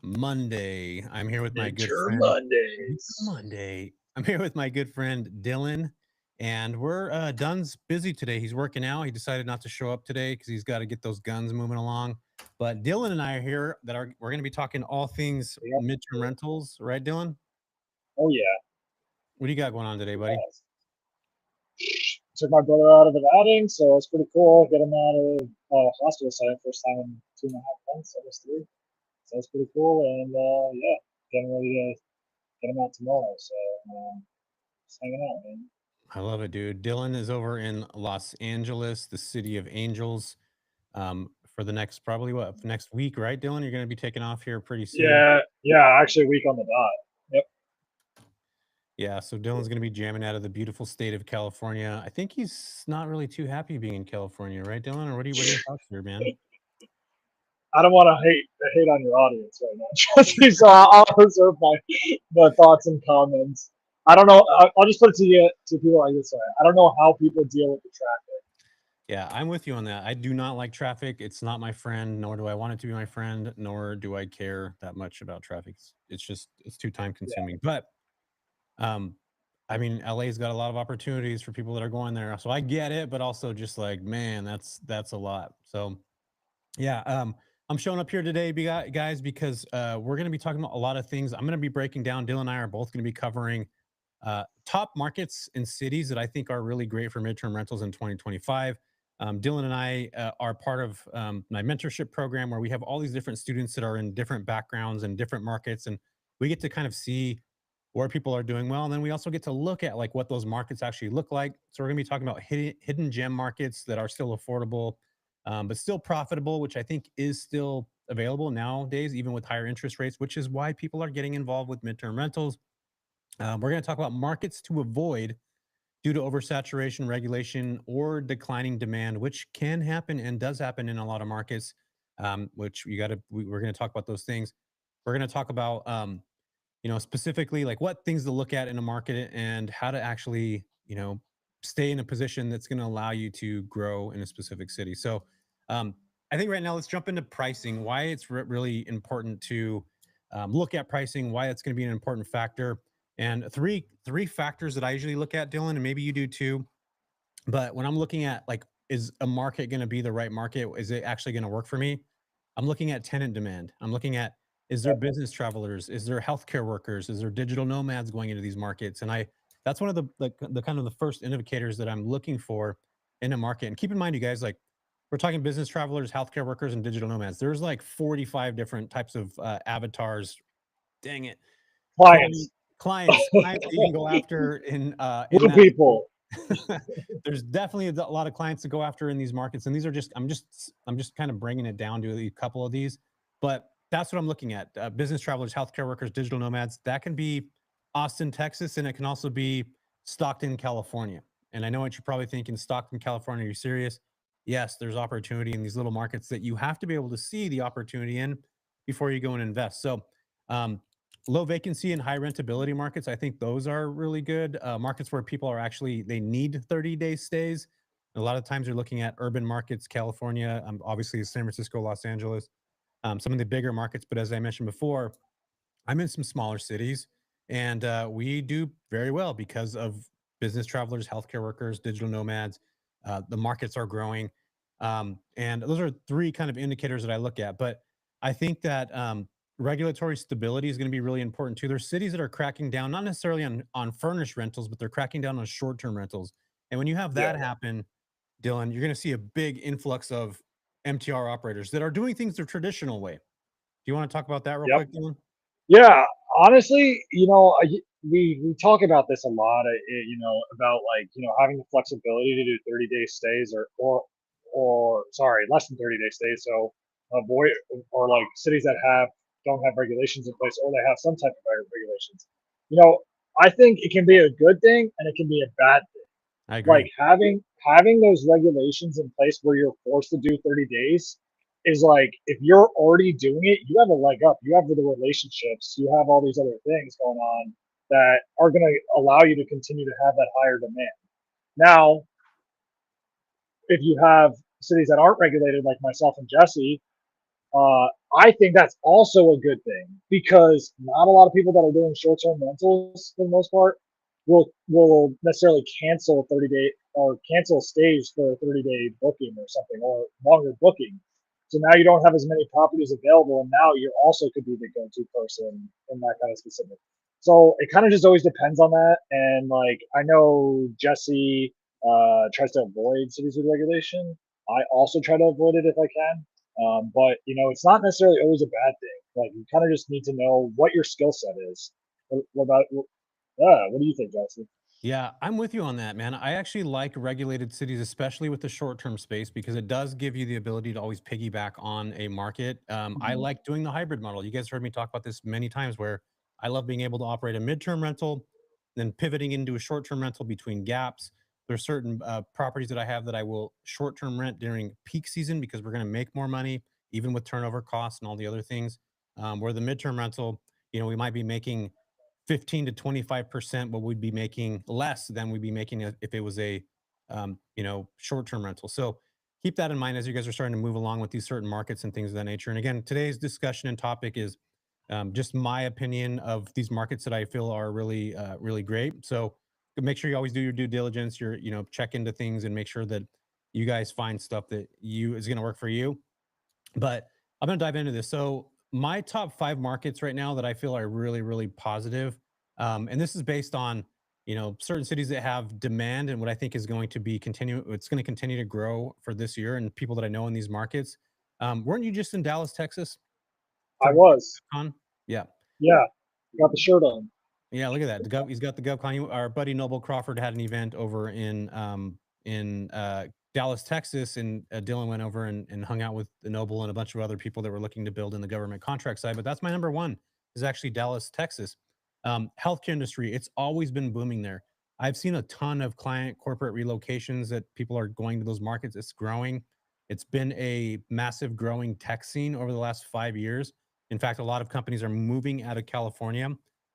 Monday. I'm here with my good Midterm friend Mondays. Monday. I'm here with my good friend Dylan, and we're Dunn's busy today. He's working out. He decided not to show up today because he's got to get those guns moving along. But Dylan and I are here. We're going to be talking all things Yep. midterm rentals, right, Dylan? Oh yeah. What do you got going on today, buddy? Yes. Took my brother out of an outing, so it's pretty cool. Get him out of hospital setting first time in 2.5 months, almost three. So it's pretty cool, and yeah, getting ready to get him out tomorrow. So just hanging out, man. I love it, dude. Dylan is over in Los Angeles, the city of angels, for the next probably what next week, right, Dylan? You're going to be taking off here pretty soon. Yeah, yeah. Actually, a week on the dot. Yep. Yeah, so Dylan's gonna be jamming out of the beautiful state of California. I think he's not really too happy being in California, right, Dylan? Or what are your thoughts here, man? I don't want to hate on your audience right now, trust me. So I'll reserve my thoughts and comments. I don't know. I'll just put it to you to people like this way. I don't know how people deal with the traffic. Yeah, I'm with you on that. I do not like traffic. It's not my friend, nor do I want it to be my friend, nor do I care that much about traffic. It's too time Yeah. consuming. But um, I mean, LA's got a lot of opportunities for people that are going there. So I get it, but also just like, man, that's a lot. So yeah, I'm showing up here today, guys, because we're going to be talking about a lot of things. I'm going to be breaking down. Dylan and I are both going to be covering top markets and cities that I think are really great for midterm rentals in 2025. Dylan and I are part of my mentorship program where we have all these different students that are in different backgrounds and different markets, and we get to kind of see where people are doing well, and then we also get to look at like what those markets actually look like. So we're going to be talking about hidden gem markets that are still affordable, but still profitable, which I think is still available nowadays, even with higher interest rates, which is why people are getting involved with midterm rentals. We're going to talk about markets to avoid due to oversaturation, regulation, or declining demand, which can happen and does happen in a lot of markets. Which we're going to talk about those things. We're going to talk about, specifically like what things to look at in a market and how to actually, stay in a position that's going to allow you to grow in a specific city. So, I think right now let's jump into pricing. Why it's really important to look at pricing. Why it's going to be an important factor and three factors that I usually look at, Dylan, and maybe you do too. But when I'm looking at like, is a market going to be the right market? Is it actually going to work for me? I'm looking at tenant demand. I'm looking at, is there business travelers? Is there healthcare workers? Is there digital nomads going into these markets? And that's one of the kind of the first indicators that I'm looking for in a market. And keep in mind, you guys, like we're talking business travelers, healthcare workers, and digital nomads. There's like 45 different types of avatars. Dang it, Clients, client clients that you can go after in blue that. people. There's definitely a lot of clients to go after in these markets, and these are just I'm just kind of bringing it down to a couple of these, but that's what I'm looking at: business travelers, healthcare workers, digital nomads. That can be Austin, Texas, and it can also be Stockton, California. And I know what you're probably thinking: Stockton, California. Are you serious? Yes, there's opportunity in these little markets that you have to be able to see the opportunity in before you go and invest. So, um, low vacancy and high rentability markets, I think those are really good markets where people are actually they need 30-day stays. A lot of times you're looking at urban markets, California, obviously San Francisco, Los Angeles, some of the bigger markets. But as I mentioned before, I'm in some smaller cities, and we do very well because of business travelers, healthcare workers, digital nomads. The markets are growing, and those are three kind of indicators that I look at. But I think that regulatory stability is going to be really important too. There's cities that are cracking down, not necessarily on furnished rentals, but they're cracking down on short term rentals. And when you have Yeah. that happen, Dylan, you're going to see a big influx of MTR operators that are doing things the traditional way. Do you want to talk about that real Yep. quick, Dylan? Yeah. Honestly, we talk about this a lot. About like having the flexibility to do 30-day stays or sorry, less than 30-day stays. So avoid or like cities that don't have regulations in place or they have some type of regulations. You know, I think it can be a good thing and it can be a bad thing. I Like agree. having those regulations in place where you're forced to do 30 days is like if you're already doing it, you have a leg up. You have the relationships, you have all these other things going on that are going to allow you to continue to have that higher demand. Now, if you have cities that aren't regulated like myself and Jesse, I think that's also a good thing because not a lot of people that are doing short-term rentals for the most part will necessarily cancel a 30-day or cancel stays for a 30-day booking or something or longer booking. So now you don't have as many properties available, and now you also could be the go-to person in that kind of specific. So it kind of just always depends on that. And like I know Jesse tries to avoid cities with regulation. I also try to avoid it if I can. But it's not necessarily always a bad thing. Like you kind of just need to know what your skill set is. What about? Yeah, what do you think, Jesse? Yeah, I'm with you on that, man. I actually like regulated cities, especially with the short-term space, because it does give you the ability to always piggyback on a market. I Mhm. like doing the hybrid model. You guys heard me talk about this many times, where I love being able to operate a midterm rental, then pivoting into a short-term rental between gaps. There's certain properties that I have that I will short-term rent during peak season because we're going to make more money, even with turnover costs and all the other things. Where the midterm rental, we might be making 15 to 25% what we'd be making less than we'd be making if it was a short-term rental. So keep that in mind as you guys are starting to move along with these certain markets and things of that nature. And again, today's discussion and topic is just my opinion of these markets that I feel are really really great. So make sure you always do your due diligence, your check into things and make sure that you guys find stuff that you is going to work for you. But I'm going to dive into this. So my top 5 markets right now that I feel are really, really positive, and this is based on certain cities that have demand and what I think is going to be continue. It's going to continue to grow for this year, and people that I know in these markets. Weren't you just in Dallas, Texas I for was. Con? Yeah. Yeah, got the shirt on. Yeah, look at that. He's got the GovCon. Our buddy Noble Crawford had an event over in Dallas, Texas, and Dylan went over and hung out with the Noble and a bunch of other people that were looking to build in the government contract side. But that's my number one is actually Dallas, Texas. Healthcare industry, it's always been booming there. I've seen a ton of client corporate relocations that people are going to those markets. It's growing. It's been a massive growing tech scene over the last 5 years. In fact, a lot of companies are moving out of California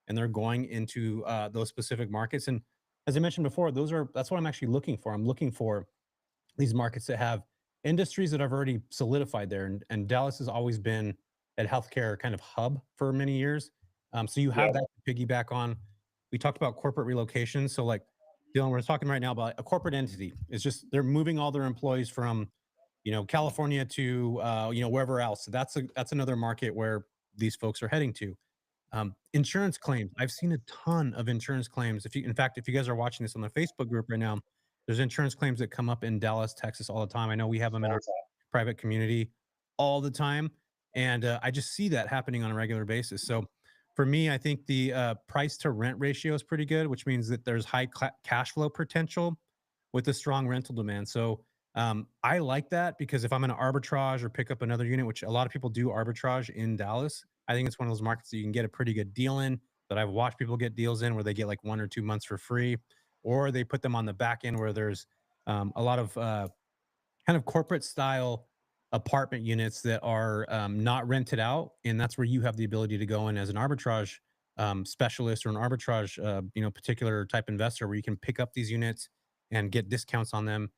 and they're going into those specific markets. And as I mentioned before, that's what I'm actually looking for. I'm looking for these markets that have industries that have already solidified there. And Dallas has always been a healthcare kind of hub for many years. So you have Yeah, that to piggyback on. We talked about corporate relocation. So like Dylan, we're talking right now about a corporate entity. It's just they're moving all their employees from California to wherever else. So that's another market where these folks are heading to. Insurance claims. I've seen a ton of insurance claims. In fact, if you guys are watching this on the Facebook group right now, there's insurance claims that come up in Dallas, Texas all the time. I know we have them in all our the time. private community all the time. And I just see that happening on a regular basis. So for me, I think the price to rent ratio is pretty good, which means that there's high cash flow potential with a strong rental demand. So I like that because if I'm going to arbitrage or pick up another unit, which a lot of people do arbitrage in Dallas, I think it's one of those markets that you can get a pretty good deal in. That I've watched people get deals in where they get like 1 or 2 months for free, or they put them on the back end where there's a lot of kind of corporate style apartment units that are not rented out, and that's where you have the ability to go in as an arbitrage specialist or an arbitrage particular type investor where you can pick up these units and get discounts on them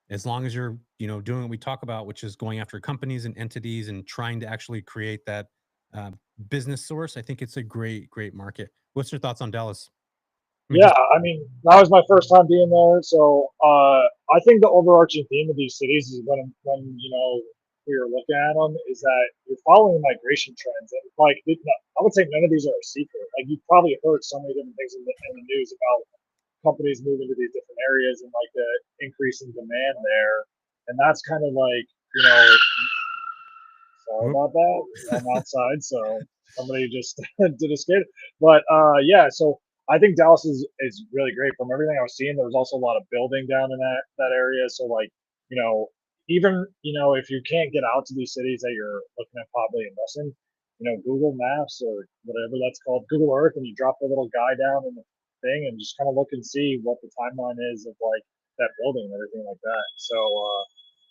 as long as you're doing what we talk about, which is going after companies and entities and trying to actually create that uh, business source. I think it's a great market. What's your thoughts on Dallas? I mean, Yeah, just I mean, that was my first time being there, so I think the overarching theme of these cities is when we were looking at them is that you're following migration trends, and like I would say none of these are a secret. Like you've probably heard so many different things in the news about companies moving to these different areas and like the increase in demand there, and that's kind of like you know sorry whoop. about that. I'm outside, so somebody just did a skid. But yeah, so I think Dallas is really great. From everything I was seeing, there was also a lot of building down in that area. So like, you know, even if you can't get out to these cities that you're looking at probably investing, Google Maps or whatever that's called, Google Earth, and you drop the little guy down in the thing and just kind of look and see what the timeline is of like that building and everything like that. So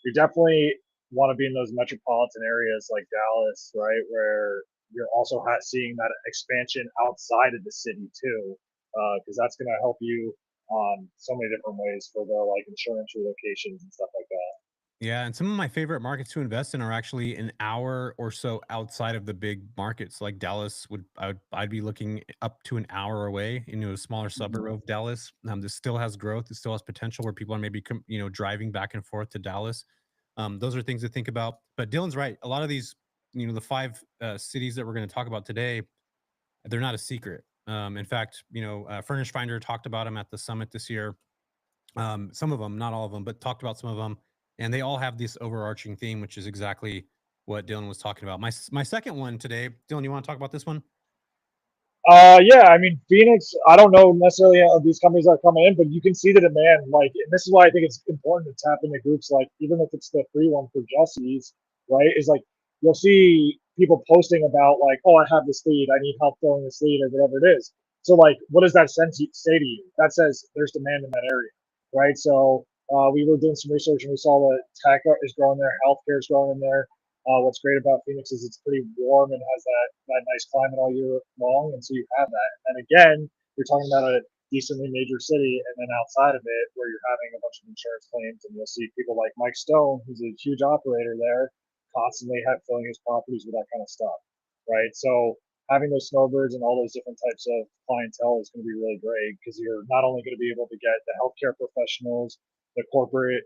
you're definitely want to be in those metropolitan areas like Dallas, right, where you're also seeing that expansion outside of the city too, because that's going to help you on so many different ways for the like insurance relocations and stuff like that. Yeah, and some of my favorite markets to invest in are actually an hour or so outside of the big markets. Like Dallas I'd be looking up to an hour away into a smaller suburb of Dallas. This still has growth. It still has potential where people are maybe driving back and forth to Dallas. Those are things to think about. But Dylan's right. A lot of these, the five cities that we're going to talk about today, they're not a secret. In fact, Furnish Finder talked about them at the summit this year. Some of them, not all of them, but talked about some of them, and they all have this overarching theme, which is exactly what Dylan was talking about. My second one today, Dylan, you want to talk about this one? Yeah, I mean Phoenix. I don't know necessarily of these companies that are coming in, but you can see the demand. Like, and this is why I think it's important to tap into groups like, even if it's the free one for Jesse's, right? Is like you'll see people posting about like, oh, I have this lead, I need help filling this lead, or whatever it is. So like, what does that say to you? That says there's demand in that area, right? So we were doing some research and we saw that tech is growing there, healthcare is growing in there. What's great about Phoenix is it's pretty warm and has that nice climate all year long, and so you have that. And again, you're talking about a decently major city, and then outside of it, where you're having a bunch of insurance claims, and you'll see people like Mike Stone, who's a huge operator there, constantly filling his properties with that kind of stuff, right? So having those snowbirds and all those different types of clientele is going to be really great because you're not only going to be able to get the healthcare professionals, the corporate,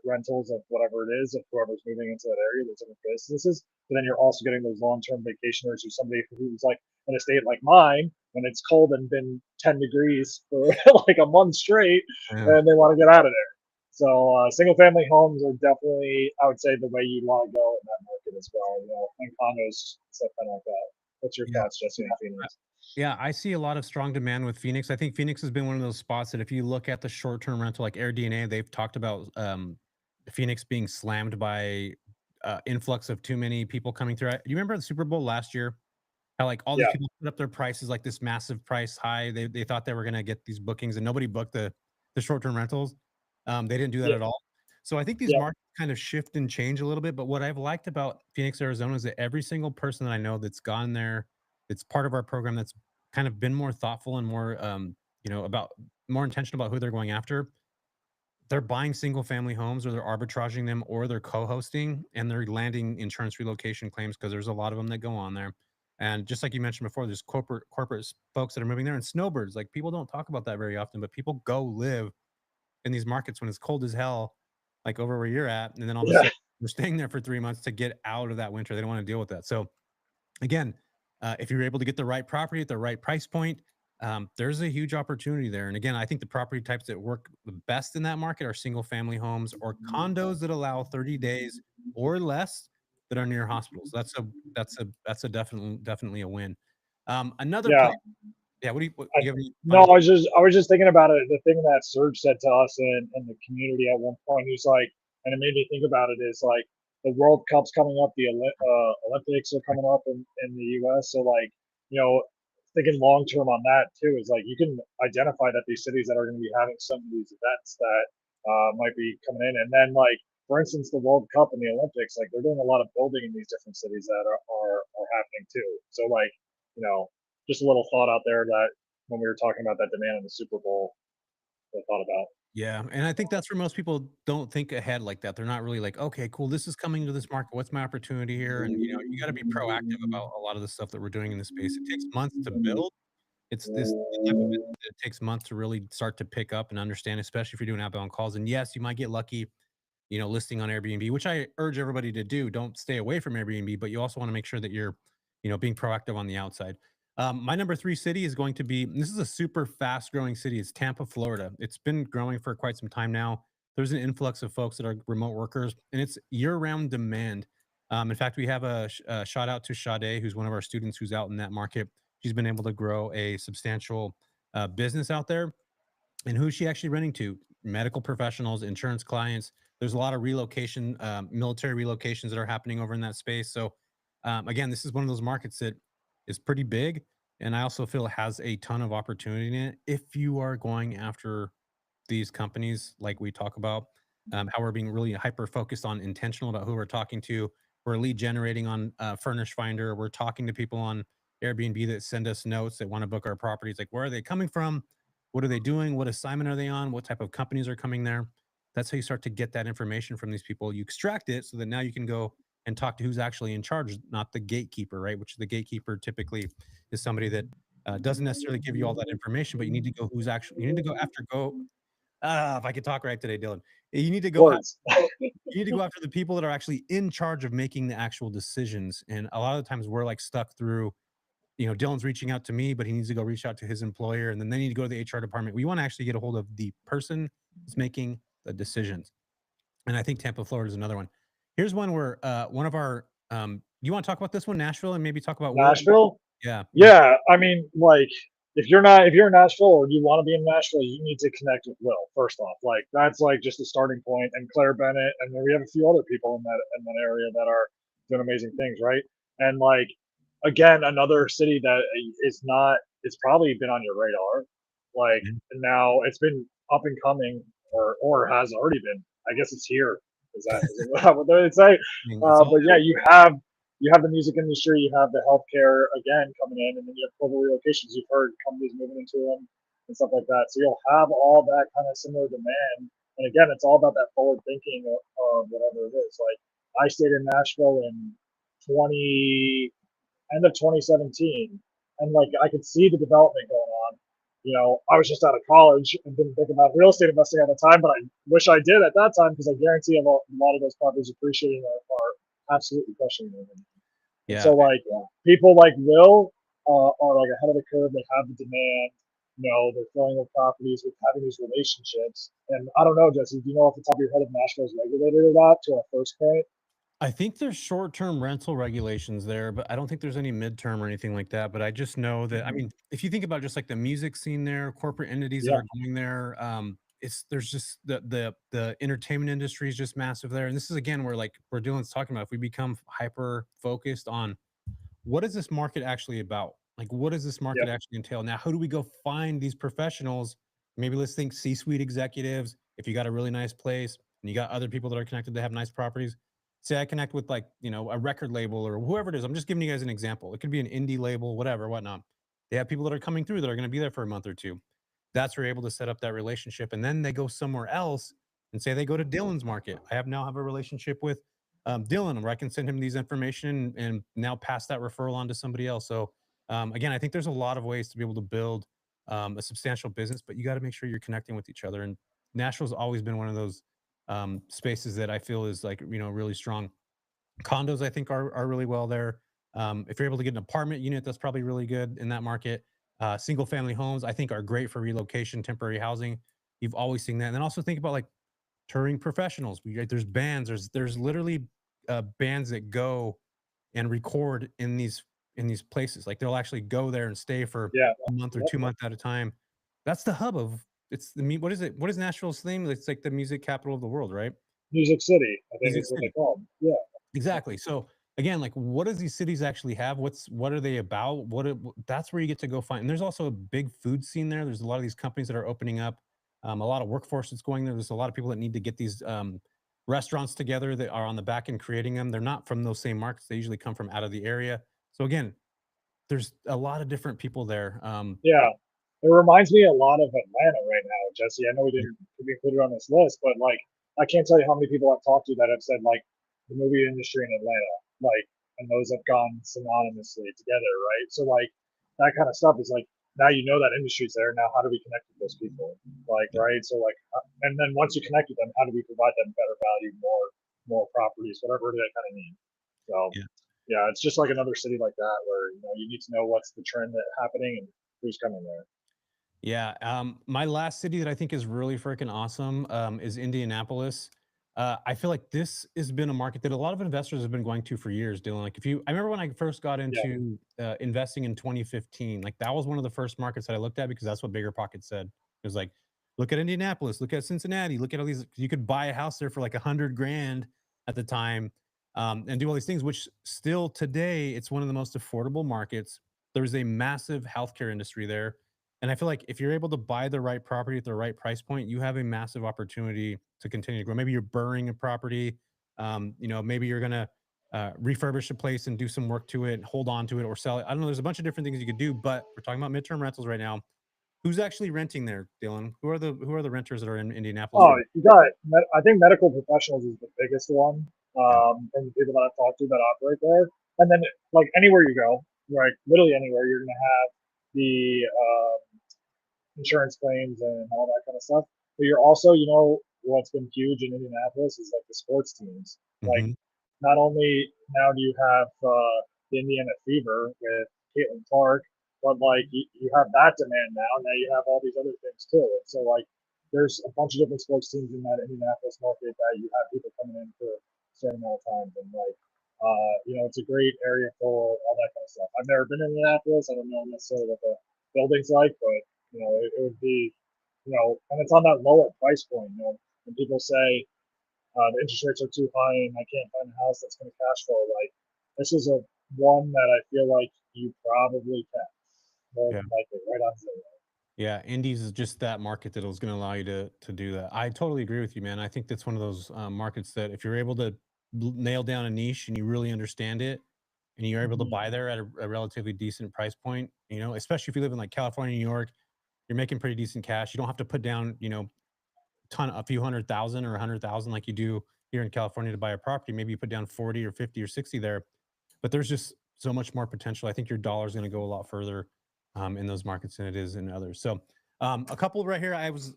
rentals of whatever it is, of whoever's moving into that area, those different businesses. But then you're also getting those long-term vacationers or somebody who's like in a state like mine when it's cold and been 10 degrees for like a month straight, Yeah. and they want to get out of there. So single-family homes are definitely, I would say, the way you want to go in that market as well. And condos, stuff kind of like that. What's your Yeah. thoughts, Jesse, on I- Phoenix? Yeah, I see a lot of strong demand with Phoenix. I think Phoenix has been one of those spots that if you look at the short-term rental, like AirDNA, they've talked about Phoenix being slammed by influx of too many people coming through. You remember the Super Bowl last year? How like all these Yeah, people put up their prices like this massive price high. They thought they were gonna get these bookings and nobody booked the short-term rentals. They didn't do that yeah, at all. So I think these yeah, markets kind of shift and change a little bit. But what I've liked about Phoenix, Arizona is that every single person that I know that's gone there, it's part of our program that's kind of been more thoughtful and more about more intentional about who they're going after. They're buying single family homes or they're arbitraging them or they're co-hosting and they're landing insurance relocation claims because there's a lot of them that go on there. And just like you mentioned before, there's corporate folks that are moving there and snowbirds. Like people don't talk about that very often, but people go live in these markets when it's cold as hell, like over where you're at, and then all of a yeah, sudden we're staying there for 3 months to get out of that winter. They don't want to deal with that. So again, if you're able to get the right property at the right price point, there's a huge opportunity there. And again, I think the property types that work the best in that market are single family homes or condos that allow 30 days or less that are near hospitals. That's a definitely a win. Another yeah. place. Yeah. I, Do you have any no, final? I was just thinking about it. The thing that Serge said to us in the community at one point, he's like, and it made me think about it is like the World Cup's coming up, the Olympics are coming up in the U.S. So like, thinking long term on that too is like you can identify that these cities that are going to be having some of these events that might be coming in, and then like for instance, the World Cup and the Olympics, like they're doing a lot of building in these different cities that are happening too. So like, you know, just a little thought out there that when we were talking about that demand in the Super Bowl, I thought about. Yeah, and I think that's where most people don't think ahead like that. They're not really like, "Okay, cool, this is coming to this market. What's my opportunity here?" And, you gotta be proactive about a lot of the stuff that we're doing in this space. It takes months to build. It's this the type of business that it takes months to really start to pick up and understand, especially if you're doing outbound calls. And yes, you might get lucky, listing on Airbnb, which I urge everybody to do. Don't stay away from Airbnb, but you also want to make sure that you're, being proactive on the outside. My number three city is going to be, this is a super fast growing city. It's Tampa, Florida. It's been growing for quite some time now. There's an influx of folks that are remote workers and it's year round demand. In fact, we have a shout out to Sade, who's one of our students who's out in that market. She's been able to grow a substantial business out there. And who's she actually renting to? Medical professionals, insurance clients. There's a lot of relocation, military relocations that are happening over in that space. So, again, this is one of those markets that is pretty big, and I also feel it has a ton of opportunity in it if you are going after these companies, like we talk about, how we're being really hyper focused on intentional about who we're talking to. We're lead generating on Furnish Finder. We're talking to people on Airbnb that send us notes that want to book our properties. Like, where are they coming from? What are they doing? What assignment are they on? What type of companies are coming there? That's how you start to get that information from these people. You extract it so that now you can go and talk to who's actually in charge, not the gatekeeper, right? Which the gatekeeper typically is somebody that doesn't necessarily give you all that information, but you need to go who's actually, you need to go after go. If I could talk right today, Dylan, you need to go Words. you need to go after the people that are actually in charge of making the actual decisions. And a lot of the times we're like stuck through, Dylan's reaching out to me, but he needs to go reach out to his employer, and then they need to go to the HR department. We want to actually get a hold of the person that's making the decisions. And I think Tampa, Florida is another one. Here's one where one of our you want to talk about this one, Nashville, and maybe talk about Will? Nashville. Yeah. Yeah, I mean, like, if you're in Nashville or you want to be in Nashville, you need to connect with Will first off. Like, that's like just a starting point, and Claire Bennett, and then we have a few other people in that area that are doing amazing things, right? And like, again, another city that is not, it's probably been on your radar, like, Mhm. and now it's been up and coming, or has already been. I guess it's here. Is it what they would say? It's all But yeah, you have the music industry, you have the healthcare again coming in, and then you have global relocations. You've heard companies moving into them and stuff like that. So you'll have all that kind of similar demand. And again, it's all about that forward thinking of whatever it is. Like I stayed in Nashville in 20 end of 2017, and like I could see the development going on. You know, I was just out of college and didn't think about real estate investing at the time, but I wish I did at that time because I guarantee a lot of those properties appreciating are absolutely crushing them. And yeah. so, like, people like Will are like ahead of the curve. They have the demand. You know, they're filling their properties with having these relationships. And I don't know, Jesse, do you know off the top of your head if Nashville is regulated or not? To our first point, I think there's short-term rental regulations there, but I don't think there's any midterm or anything like that. But I just know that, I mm-hmm. mean, if you think about just like the music scene there, corporate entities that Yeah, are going there, it's there's just the entertainment industry is just massive there. And this is again where like where Dylan's talking about, if we become hyper focused on what is this market actually about? Like, what does this yeah, market actually entail? Now, how do we go find these professionals? Maybe let's think C-suite executives. If you got a really nice place and you got other people that are connected to have nice properties, say I connect with like, a record label or whoever it is. I'm just giving you guys an example. It could be an indie label, whatever, whatnot. They have people that are coming through that are going to be there for a month or two. That's where you're able to set up that relationship. And then they go somewhere else and say they go to Dylan's market. I have now have a relationship with Dylan, where I can send him these information and now pass that referral on to somebody else. So again, I think there's a lot of ways to be able to build a substantial business, but you got to make sure you're connecting with each other. And Nashville's always been one of those spaces that I feel is like really strong. Condos, I think, are really well there. If you're able to get an apartment unit, that's probably really good in that market. Single family homes, I think, are great for relocation, temporary housing. You've always seen that. And then also think about like touring professionals. There's bands. There's literally bands that go and record in these places. Like they'll actually go there and stay for yeah, a month or yep. 2 months at a time. That's the hub of it's the what is it? What is Nashville's theme? It's like the music capital of the world, right? Music City, I think Music is what they City. call them. Yeah, Exactly. So again, like what does these cities actually have? What are they about? That's where you get to go find. And there's also a big food scene there. There's a lot of these companies that are opening up. A lot of workforce that's going there. There's a lot of people that need to get these restaurants together that are on the back end creating them. They're not from those same markets. They usually come from out of the area. So again, there's a lot of different people there. yeah. It reminds me a lot of Atlanta right now, Jesse. I know we Yeah. didn't be included on this list, but like I can't tell you how many people I've talked to that have said like the movie industry in Atlanta, like, and those have gone synonymously together, right? So like that kind of stuff is like now you know that industry's there. Now how do we connect with those people? Like, right? So like, and then once you connect with them, how do we provide them better value, more properties, whatever they kind of need? So Yeah. yeah, it's just like another city like that where you need to know what's the trend that happening and who's coming there. Yeah, my last city that I think is really freaking awesome is Indianapolis. I feel like this has been a market that a lot of investors have been going to for years. Dylan, like if you, I remember when I first got Yeah, into investing in 2015. Like that was one of the first markets that I looked at because that's what Bigger Pockets said. It was like, look at Indianapolis, look at Cincinnati, look at all these. You could buy a house there for like 100 grand at the time, and do all these things. Which still today, it's one of the most affordable markets. There's a massive healthcare industry there, and I feel like if you're able to buy the right property at the right price point, you have a massive opportunity to continue to grow. Maybe you're burring a property. Maybe you're gonna refurbish a place and do some work to it, hold on to it, or sell it. I don't know. There's a bunch of different things you could do, but we're talking about midterm rentals right now. Who's actually renting there, Dylan? Who are the renters that are in Indianapolis Oh, right you got it. I think medical professionals is the biggest one now? from the people that I've talked to that operate there. And then, like anywhere you go, right, literally anywhere, you're gonna have the insurance claims and all that kind of stuff. But you're also, what's been huge in Indianapolis is like the sports teams. Yeah. Like, not only now do you have the Indiana Fever with Caitlin Clark, but like you have that demand now. Now you have all these other things too. And so like there's a bunch of different sports teams in that Indianapolis market that you have people coming in for a certain amount of times. And like it's a great area for all that kind of stuff. I've never been in Indianapolis. I don't know necessarily what the building's like, but it would be, and it's on that lower price point. When people say the interest rates are too high and I can't find a house that's going to cash flow, like this is a one that I feel like you probably can more Yeah. than likely right on zero. Yeah, indies is just that market that is going to allow you to do that. I totally agree with you, man. I think that's one of those markets that if you're able to nail down a niche and you really understand it, and you're able to Mm-hmm. buy there at a relatively decent price point, especially if you live in like California, New York, you're making pretty decent cash. You don't have to put down, a few hundred thousand or 100,000 like you do here in California to buy a property. Maybe you put down 40 or 50 or 60 there, but there's just so much more potential. I think your dollar is going to go a lot further in those markets than it is in others. So a couple right here. I was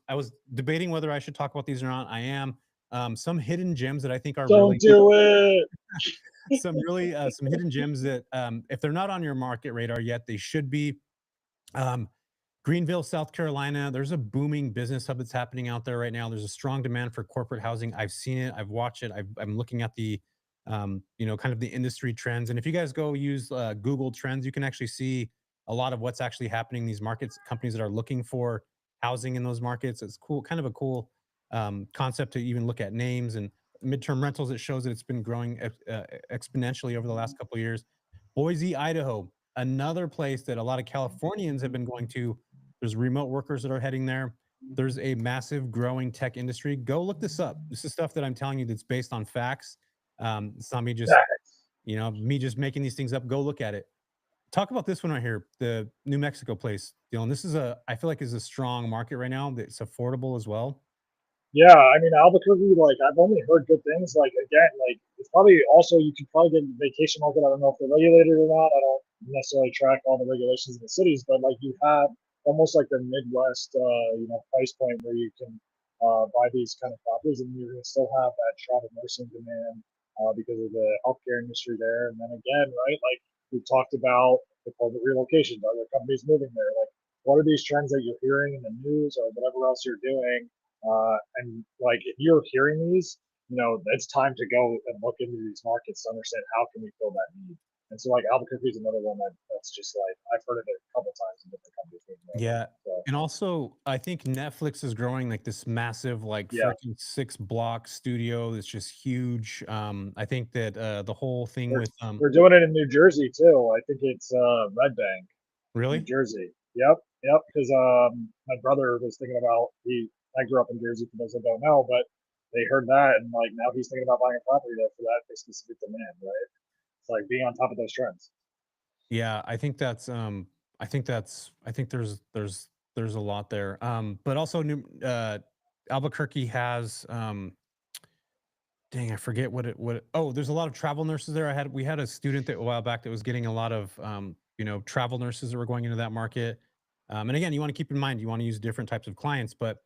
debating whether I should talk about these or not. I am some hidden gems that I think are Don't really do it. some hidden gems that if they're not on your market radar yet, they should be. Um, Greenville, South Carolina, there's a booming business hub that's happening out there right now. There's a strong demand for corporate housing. I've seen it. I've watched it. I'm looking at the, kind of the industry trends. And if you guys go use Google Trends, you can actually see a lot of what's actually happening in these markets. Companies that are looking for housing in those markets. It's cool, kind of a cool concept to even look at names and midterm rentals. It shows that it's been growing exponentially over the last couple of years. Boise, Idaho, another place that a lot of Californians have been going to. There's remote workers that are heading there. There's a massive growing tech industry. Go look this up. This is stuff that I'm telling you that's based on facts. It's not me just, me just making these things up. Go look at it. Talk about this one right here, the New Mexico place, Dylan. This is I feel like is a strong market right now. It's affordable as well. Yeah, I mean Albuquerque, like I've only heard good things. Like again, like it's probably also you can probably get in the vacation market. I don't know if they're regulated or not. I don't necessarily track all the regulations in the cities, but like you have almost like the Midwest, price point where you can buy these kind of properties, and you're going to still have that travel nursing demand because of the healthcare industry there. And then again, right, like we talked about the corporate relocations, are there companies moving there? Like, what are these trends that you're hearing in the news or whatever else you're doing? And like if you're hearing these, it's time to go and look into these markets to understand how can we fill that need. And so like Albuquerque is another one that's just like I've heard of it a couple times in different companies moving over. Yeah. So And also, I think Netflix is growing like this massive, like yeah, freaking 6 block studio that's just huge. I think that the whole thing they're with they're doing it in New Jersey too. I think it's Red Bank, New really? Jersey. Yep, yep. Because my brother was thinking about he. I grew up in Jersey for those that don't know, but they heard that and like now he's thinking about buying a property there for that specific demand, right? It's like being on top of those trends. Yeah, I think there's a lot there. But also New Albuquerque has dang, I forget oh, there's a lot of travel nurses there. We had a student that a while back that was getting a lot of travel nurses that were going into that market. And again, you want to keep in mind you want to use different types of clients, but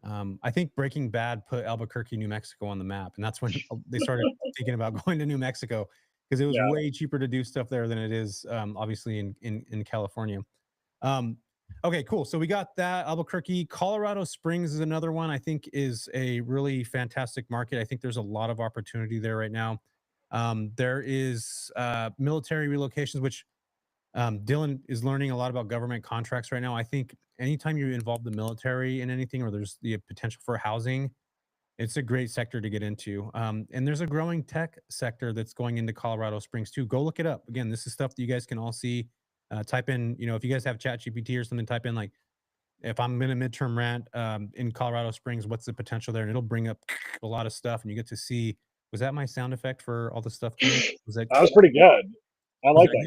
I think Breaking Bad put Albuquerque, New Mexico on the map, and that's when they started thinking about going to New Mexico because it was Yeah, way cheaper to do stuff there than it is obviously in California. Um, okay, cool. So we got that Albuquerque. Colorado Springs is another one I think is a really fantastic market. I think there's a lot of opportunity there right now. There is military relocations, which Dylan is learning a lot about government contracts right now. I think anytime you involve the military in anything or there's the potential for housing, it's a great sector to get into. And there's a growing tech sector that's going into Colorado Springs too. Go look it up. Again, this is stuff that you guys can all see. Type in, if you guys have Chat GPT or something, type in like, if I'm in a midterm rent in Colorado Springs, what's the potential there? And it'll bring up a lot of stuff and you get to see, was that my sound effect for all the stuff coming? Was that, that was pretty good. I was like that that.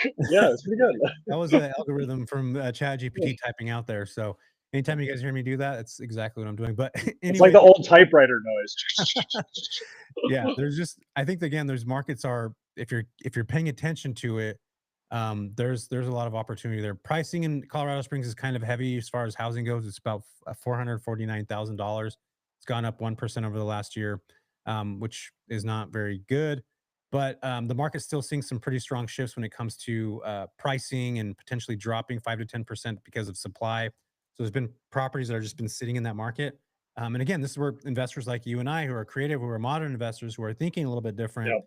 good? Yeah, it's pretty good. That was an algorithm from ChatGPT typing out there. So anytime you guys hear me do that, it's exactly what I'm doing. But It's like anyway, the old typewriter noise. yeah, there's just I think again, there's markets are if you're paying attention to it, there's a lot of opportunity there. Pricing in Colorado Springs is kind of heavy as far as housing goes. It's about $449,000. It's gone up 1% over the last year, which is not very good. But the market's still seeing some pretty strong shifts when it comes to pricing and potentially dropping 5 to 10% because of supply. So there's been properties that are just been sitting in that market. And again, this is where investors like you and I, who are creative, who are modern investors, who are thinking a little bit different, Yeah.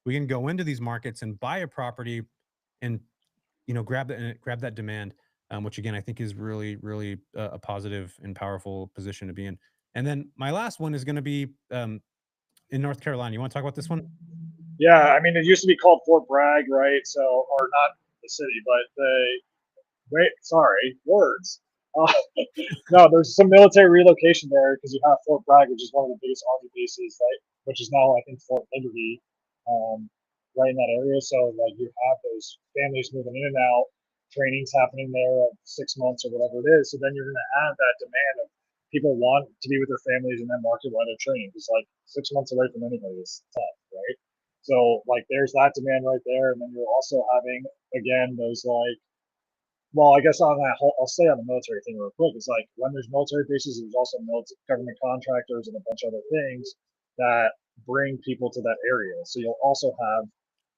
we can go into these markets and buy a property and grab that demand, which again I think is really really a positive and powerful position to be in. And then my last one is going to be in North Carolina. You want to talk about this one? Yeah, I mean, it used to be called Fort Bragg, right? So, or not the city, but the wait, sorry, words. Uh, no, there's some military relocation there because you have Fort Bragg, which is one of the biggest army bases, right? Which is now, I think, Fort Liberty, um, right in that area. So, like, you have those families moving in and out, trainings happening there of 6 months or whatever it is. So then you're going to have that demand of people want to be with their families in that market while they're training. Because like 6 months away from anybody is tough, right? So like there's that demand right there, and then you're also having again those like well, I guess on that whole, I'll stay on the military thing real quick. It's like when there's military bases, there's also military government contractors and a bunch of other things that bring people to that area. So you'll also have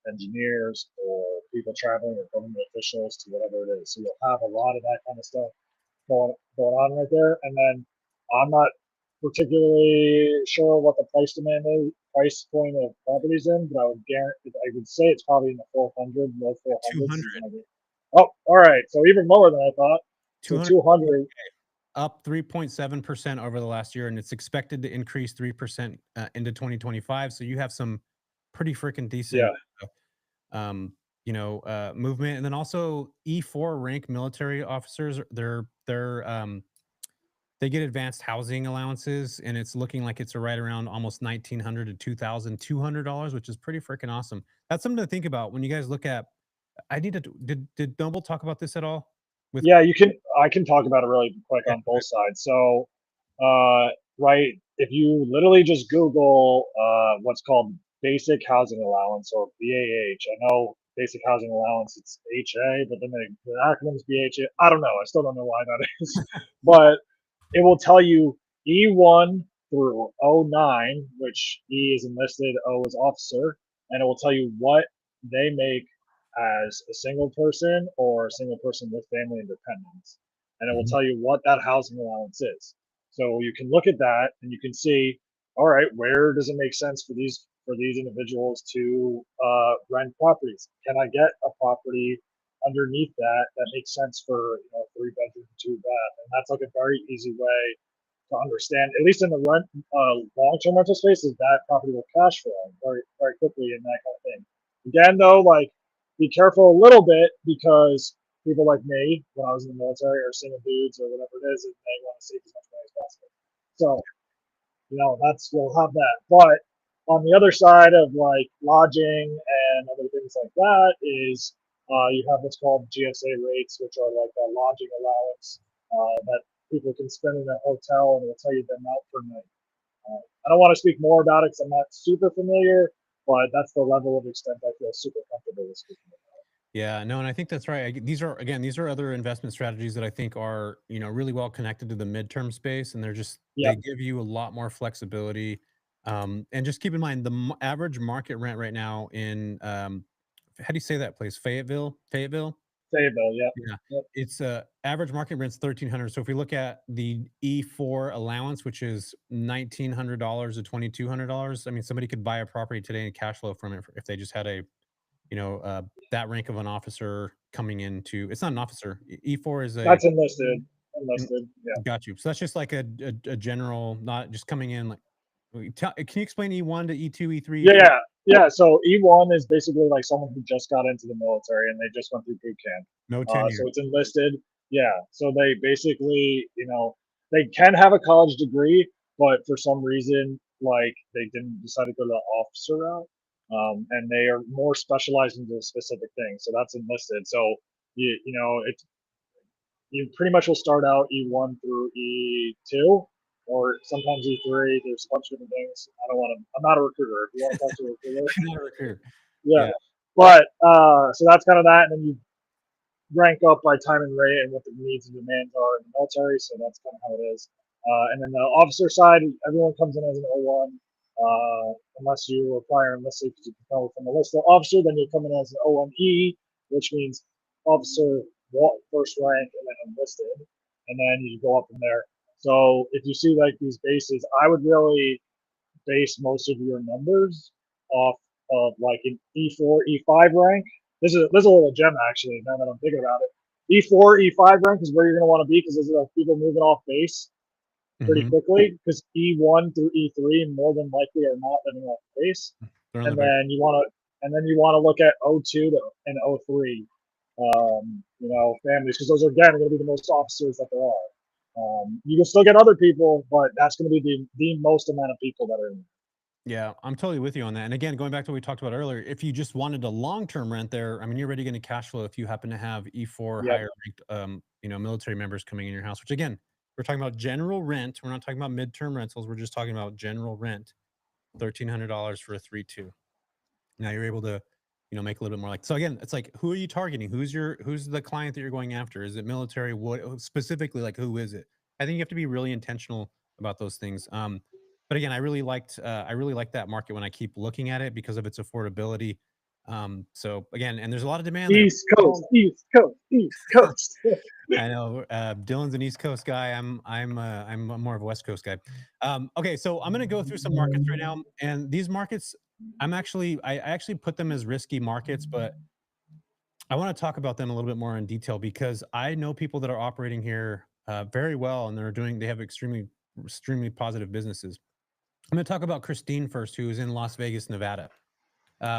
engineers or people traveling or government officials to whatever it is. So you'll have a lot of that kind of stuff going on right there. And then I'm not particularly sure what the price point of properties in, but I would say it's probably in the 400, low 400s. 200. Oh, all right. So even lower than I thought. So 200, 200. up 3.7% over the last year, and it's expected to increase 3% into 2025. So you have some pretty freaking decent Yeah. um, movement. And then also E4 rank military officers, they get advanced housing allowances, and it's looking like it's right around almost $1,900 to $2,200, which is pretty freaking awesome. That's something to think about when you guys look at. I need to. Did Noble talk about this at all? With Yeah, you can. I can talk about it really quick yeah, on both sides. So, uh, right, if you literally just Google what's called basic housing allowance or BAH, I know basic housing allowance it's HA, but then the acronym is BHA. I don't know. I still don't know why that is, but it will tell you E1 through O9, which E is enlisted, O is officer, and it will tell you what they make as a single person or a single person with family and dependents. And it will Mhm. tell you what that housing allowance is. So you can look at that and you can see, all right, where does it make sense for these individuals to rent properties? Can I get a property underneath that makes sense for 3 bedroom, 2 bath, and that's like a very easy way to understand, at least in the long-term rental space, is that property will cash flow very very quickly and that kind of thing. Again, though, like be careful a little bit because people like me, when I was in the military, are single dudes or whatever it is, and they want to save as much money as possible. So that's we'll have that. But on the other side of like lodging and other things like that is you have what's called GSA rates, which are like a lodging allowance that people can spend in a hotel, and it'll tell you the amount per night. I don't want to speak more about it because I'm not super familiar, but that's the level of extent I feel super comfortable with speaking about. Yeah, no, and I think that's right. These are other investment strategies that I think are, really well connected to the midterm space, and Yeah, they give you a lot more flexibility. And just keep in mind the average market rent right now in how do you say that place? Fayetteville. Fayetteville, yeah. Yeah, Yep. it's average market rent's 1,300. So if we look at the E4 allowance, which is $1,900 to $2,200, I mean, somebody could buy a property today and cash flow from it if they just had that rank of an officer coming into. It's not an officer. E4 is a That's enlisted. in, Enlisted, yeah. got you. So that's just like a general, not just coming in like. Can you explain E1 to E2, E3, Yeah, E4? yeah, yeah. So E1 is basically like someone who just got into the military and they just went through boot camp. No So tenure. it's enlisted. Yeah. So they basically, they can have a college degree, but for some reason, like they didn't decide to go the officer route. and they are more specialized into a specific thing. So that's enlisted. So you know it's you pretty much will start out E1 through E2, or sometimes E3. There's a bunch of different things. I don't want to. I'm not a recruiter. If you want to talk to a recruiter, I'm not a recruiter. yeah. Yeah. But so that's kind of that, and then you rank up by time and rate and what the needs and demands are in the military. So that's kind of how it is. And then the officer side, everyone comes in as an O1, unless you require enlisted, because you can tell from the list of officer, then you come in as an O1E, which means officer first rank and then enlisted, and then you go up from there. So if you see like these bases, I would really base most of your numbers off of like an E4, E5 rank. This is a little gem actually. Now that I'm thinking about it, E4, E5 rank is where you're going to want to be because those are like people moving off base pretty Hmm. quickly. Because E1 through E3 more than likely are not living off base, They're on the and very. then you want to look at O2 and O3. Families because those are again going to be the most officers that there are. You can still get other people, but that's going to be the most amount of people that are in. Yeah, I'm totally with you on that. And again, going back to what we talked about earlier, if you just wanted a long-term rent there, I mean, you're already going to cash flow if you happen to have E4 Yep. higher ranked, military members coming in your house. Which again, we're talking about general rent. We're not talking about midterm rentals. We're just talking about general rent. $1,300 for a 3-2. Now you're able to, make a little bit more like. So again, it's like, who are you targeting? Who's the client that you're going after? Is it military? What specifically? Like, who is it? I think you have to be really intentional about those things. But again, I really liked that market when I keep looking at it because of its affordability. So again, and there's a lot of demand there. East Coast, East Coast, East Coast. I know, Dylan's an East Coast guy. I'm more of a West Coast guy. Okay, so I'm gonna go through some markets right now, and these markets, I actually put them as risky markets, but I want to talk about them a little bit more in detail because I know people that are operating here very well, and they have extremely positive businesses. I'm going to talk about Christine first, who is in Las Vegas, Nevada.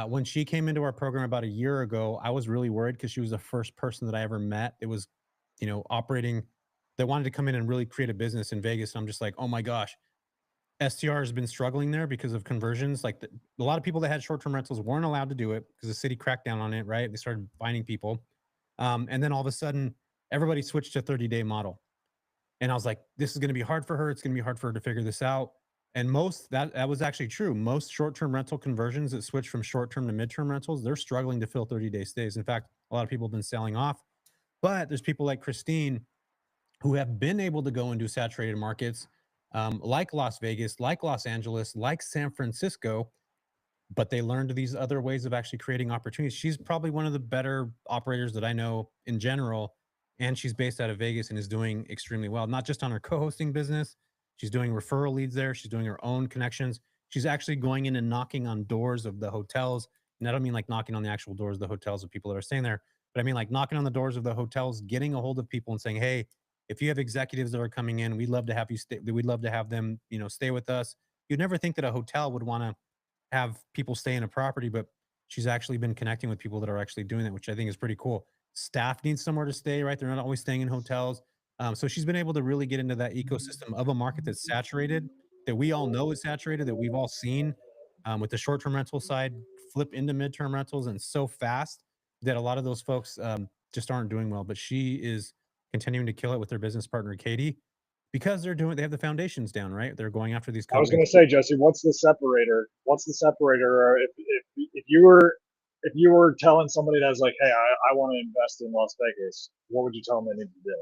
When she came into our program about a year ago, I was really worried because she was the first person that I ever met. It was, operating that wanted to come in and really create a business in Vegas. And I'm just like, oh my gosh, STR has been struggling there because of conversions. Like a lot of people that had short-term rentals weren't allowed to do it because the city cracked down on it. Right? They started finding people, and then all of a sudden, everybody switched to 30-day model. And I was like, this is going to be hard for her. It's going to be hard for her to figure this out. And that was actually true. Most short-term rental conversions that switch from short-term to midterm rentals, they're struggling to fill 30-day stays. In fact, a lot of people have been selling off. But there's people like Christine who have been able to go into saturated markets, like Las Vegas, like Los Angeles, like San Francisco, but they learned these other ways of actually creating opportunities. She's probably one of the better operators that I know in general, and she's based out of Vegas and is doing extremely well. Not just on her co-hosting business, she's doing referral leads there. She's doing her own connections. She's actually going in and knocking on doors of the hotels. And I don't mean like knocking on the actual doors of the hotels of people that are staying there, but I mean like knocking on the doors of the hotels, getting a hold of people and saying, "Hey, if you have executives that are coming in, we'd love to have you stay. We'd love to have them, stay with us." You'd never think that a hotel would want to have people stay in a property, but she's actually been connecting with people that are actually doing that, which I think is pretty cool. Staff needs somewhere to stay, right? They're not always staying in hotels. So she's been able to really get into that ecosystem of a market that's saturated, that we all know is saturated, that we've all seen with the short term rental side flip into midterm rentals and so fast that a lot of those folks just aren't doing well. But she is continuing to kill it with their business partner, Katie, because they have the foundations down, right? They're going after these I was companies. going to say, Jesse, what's the separator? What's the separator? Or if you were telling somebody that's like, hey, I want to invest in Las Vegas, what would you tell them they need to do?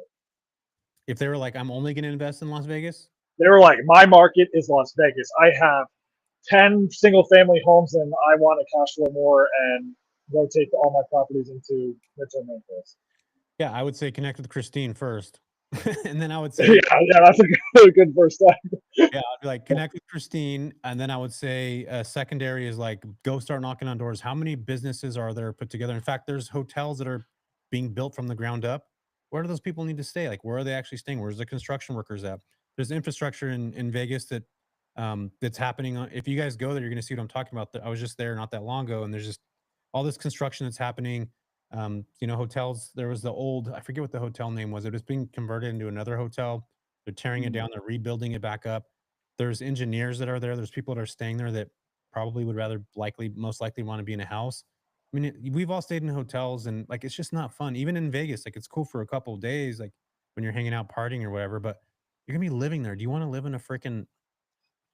If they were like, I'm only going to invest in Las Vegas, They were like, my market is Las Vegas. I have 10 single family homes and I want to cash flow more and rotate all my properties into midterm rentals. yeah, I would say connect with Christine first. And then I would Yeah, say, yeah, that's a good first step. yeah, I'd be like, connect with Christine. And then I would say, secondary is like, go start knocking on doors. How many businesses are there put together? In fact, there's hotels that are being built from the ground up. Where do those people need to stay? Like, where are they actually staying? Where's the construction workers at? There's infrastructure in Vegas that's happening. If you guys go there, you're going to see what I'm talking about. I was just there not that long ago, and there's just all this construction that's happening. Hotels. There was the old, I forget what the hotel name was. It was being converted into another hotel. They're tearing it down. They're rebuilding it back up. There's engineers that are there. There's people that are staying there that probably would rather likely most likely want to be in a house. I mean, we've all stayed in hotels and like it's just not fun. Even in Vegas, like it's cool for a couple of days, like when you're hanging out partying or whatever, but you're gonna be living there. Do you want to live in a freaking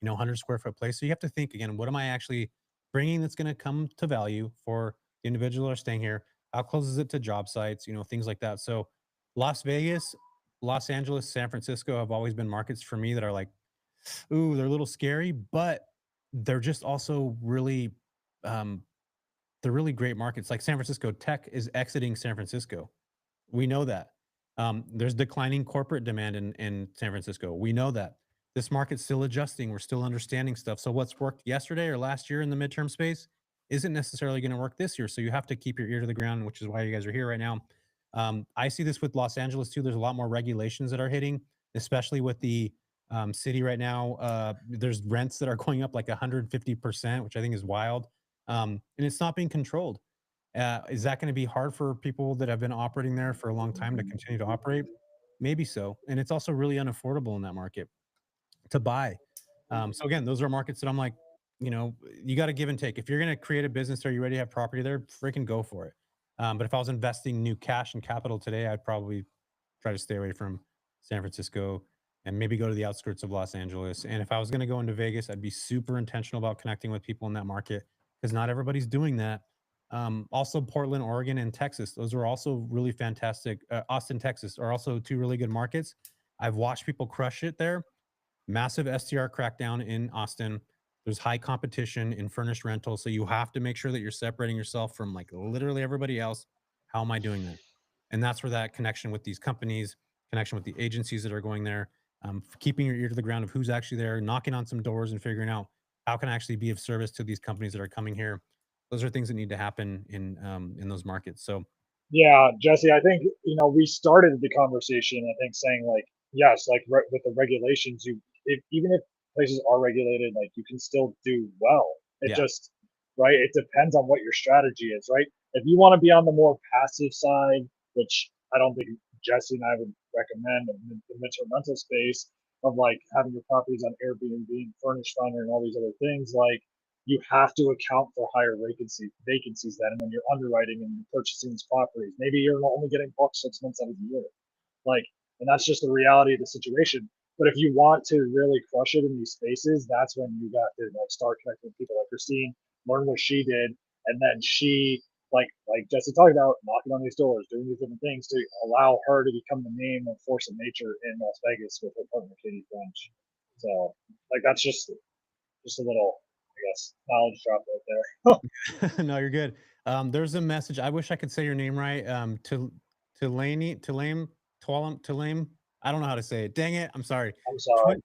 100 square foot place? So you have to think again, what am I actually bringing that's going to come to value for the individual that are staying here? How close is it to job sites? Things like that. So Las Vegas, Los Angeles, San Francisco have always been markets for me that are like, ooh, they're a little scary, but they're just also really, um, they're really great markets. Like San Francisco, tech is exiting San Francisco. We know that. There's declining corporate demand in San Francisco. We know that. This market's still adjusting. We're still understanding stuff. So what's worked yesterday or last year in the midterm space isn't necessarily going to work this year. So you have to keep your ear to the ground, which is why you guys are here right now. I see this with Los Angeles too. There's a lot more regulations that are hitting, especially with the city right now. There's rents that are going up like 150%, which I think is wild. And it's not being controlled. Is that going to be hard for people that have been operating there for a long time to continue to operate? Maybe so. And it's also really unaffordable in that market to buy. So again, those are markets that I'm like, you got to give and take. If you're going to create a business or you already have property there, freaking go for it. But if I was investing new cash and capital today, I'd probably try to stay away from San Francisco and maybe go to the outskirts of Los Angeles. And if I was going to go into Vegas, I'd be super intentional about connecting with people in that market because not everybody's doing that. Also, Portland, Oregon, and Texas. Those are also really fantastic. Austin, Texas are also two really good markets. I've watched people crush it there. Massive STR crackdown in Austin. There's high competition in furnished rentals. So you have to make sure that you're separating yourself from like literally everybody else. How am I doing that? And that's where that connection with these companies, connection with the agencies that are going there, keeping your ear to the ground of who's actually there, knocking on some doors and figuring out how can I actually be of service to these companies that are coming here. Those are things that need to happen in those markets. So Yeah, Jesse, I think, we started the conversation, I think, saying like, yes, like with the regulations, even if places are regulated, like you can still do well. It yeah, just, right? It depends on what your strategy is, right? If you want to be on the more passive side, which I don't think Jesse and I would recommend in the midterm rental space of like having your properties on Airbnb and furnished finder and all these other things, like you have to account for higher vacancies then when you're underwriting and purchasing these properties. Maybe you're only getting booked 6 months out of the year. Like, and that's just the reality of the situation. But if you want to really crush it in these spaces, that's when you got to like start connecting with people like Christine, learn what she did, and then she like Jesse talked about knocking on these doors, doing these different things to allow her to become the name and force of nature in Las Vegas with her partner Katie French. So like that's just a little, I guess, knowledge drop right there. no, you're good. There's a message. I wish I could say your name right. To Laney, to Lame, Twalam, to Lame. I don't know how to say it. Dang it. I'm sorry. I'm sorry.